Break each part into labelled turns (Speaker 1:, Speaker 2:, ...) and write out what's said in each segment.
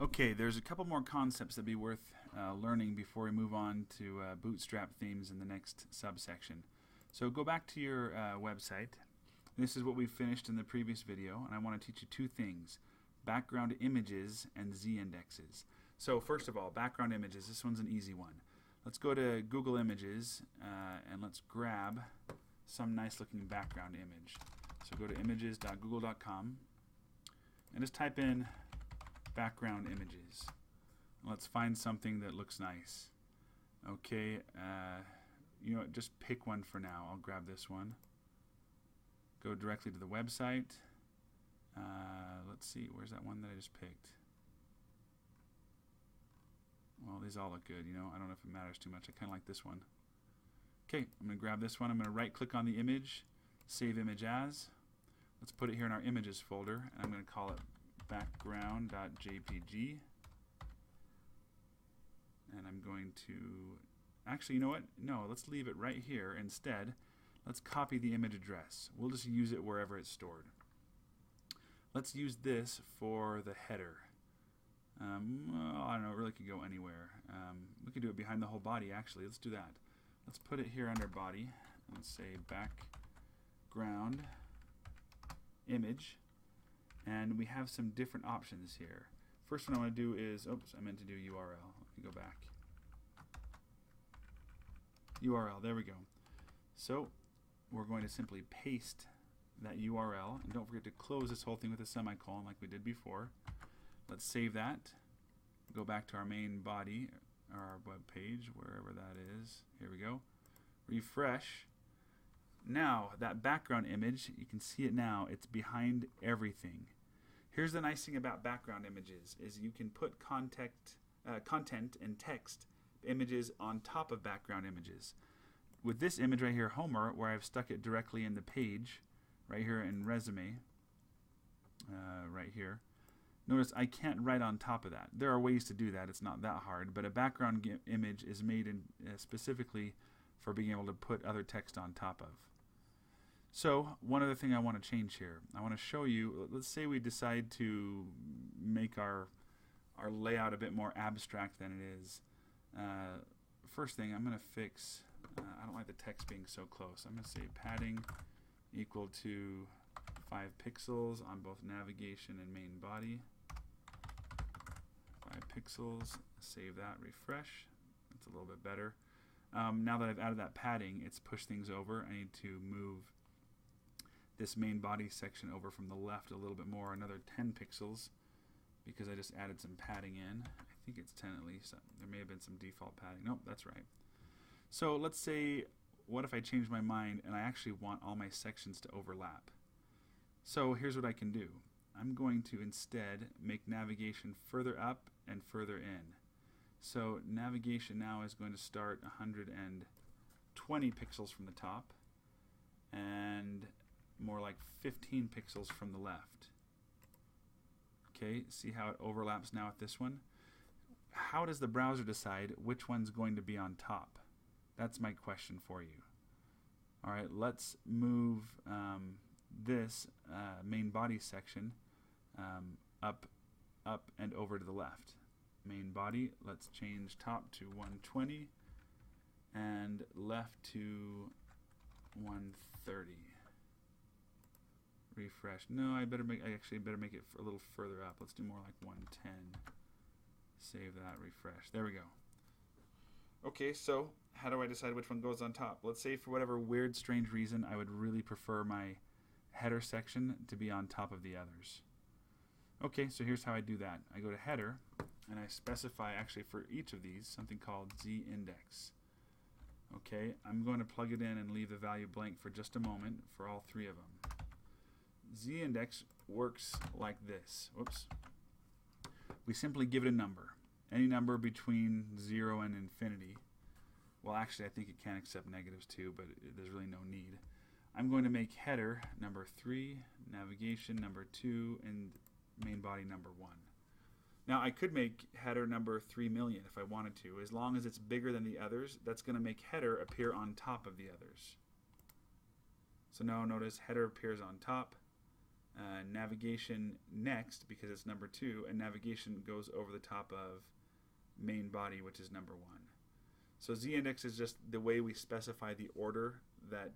Speaker 1: Okay, there's a couple more concepts that'd be worth learning before we move on to Bootstrap themes in the next subsection. So go back to your website. This is what we finished in the previous video, and I want to teach you two things: background images and z-indexes. So first of all, background images. This one's an easy one. Let's go to Google Images and let's grab some nice looking background image. So go to images.google.com and just type in background images. Let's find something that looks nice. Okay, you know what, just pick one for now. I'll grab this one. Go directly to the website. Let's see, where's that one that I just picked? Well, these all look good, you know. I don't know if it matters too much. I kind of like this one. Okay, I'm going to grab this one. I'm going to right click on the image, save image as. Let's put it here in our images folder, and I'm going to call it background.jpg. And I'm going to, actually, you know what? No, let's leave it right here. Instead, let's copy the image address. We'll just use it wherever it's stored. Let's use this for the header. Well, I don't know, it really could go anywhere. We could do it behind the whole body, actually. Let's do that. Let's put it here under body. Let's say background image. And we have some different options here. First one I want to do is, oops, I meant to do URL. Let me go back. URL, there we go. So we're going to simply paste that URL, and don't forget to close this whole thing with a semicolon like we did before. Let's save that. Go back to our main body, our web page, wherever that is. Here we go. Refresh. Now, that background image, you can see it now. It's behind everything. Here's the nice thing about background images, is you can put content and text images on top of background images. With this image right here, Homer, where I've stuck it directly in the page, right here in resume, right here, notice I can't write on top of that. There are ways to do that. It's not that hard, but a background image is made in, specifically for being able to put other text on top of. So one other thing I want to change here. I want to show you, let's say we decide to make our layout a bit more abstract than it is. First thing, I'm going to fix, I don't like the text being so close. I'm going to say padding equal to 5 pixels on both navigation and main body. 5 pixels, save that, refresh. That's a little bit better. Now that I've added that padding, it's pushed things over. I need to move this main body section over from the left a little bit more, another 10 pixels, because I just added some padding in. I think it's 10 at least. There may have been some default padding. Nope, that's right. So let's say, what if I change my mind and I actually want all my sections to overlap? So here's what I can do. I'm going to instead make navigation further up and further in. So navigation now is going to start 120 pixels from the top and more like 15 pixels from the left. Okay, see how it overlaps now with this one? How does the browser decide which one's going to be on top? That's my question for you. All right, let's move this main body section up and over to the left. Main body, let's change top to 120 and left to 130. Refresh. No, I actually better make it a little further up. Let's do more like 110. Save that, refresh. There we go. Okay, so how do I decide which one goes on top? Let's say for whatever weird, strange reason, I would really prefer my header section to be on top of the others. Okay, so here's how I do that. I go to header, and I specify actually for each of these something called z-index. Okay, I'm going to plug it in and leave the value blank for just a moment for all 3 of them. Z-index works like this. Whoops. We simply give it a number. Any number between 0 and infinity. Well, actually, I think it can accept negatives too, but there's really no need. I'm going to make header number 3, navigation number 2, and main body number 1. Now, I could make header number 3 million if I wanted to. As long as it's bigger than the others, that's going to make header appear on top of the others. So now notice header appears on top, navigation next because it's number 2, and navigation goes over the top of main body, which is number 1. So z-index is just the way we specify the order that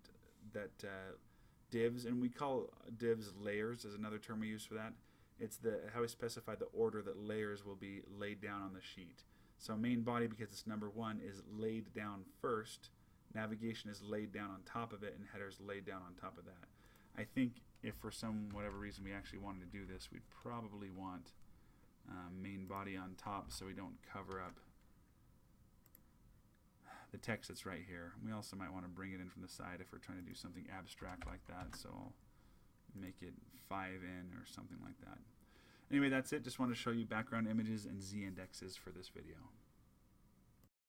Speaker 1: divs, and we call divs layers is another term we use for that. It's how we specify the order that layers will be laid down on the sheet. So main body, because it's number 1, is laid down first. Navigation is laid down on top of it, and header is laid down on top of that. I think if for whatever reason we actually wanted to do this, we'd probably want main body on top so we don't cover up the text that's right here. We also might want to bring it in from the side if we're trying to do something abstract like that. So I'll make it 5 in or something like that. Anyway, that's it. Just wanted to show you background images and z-indexes for this video.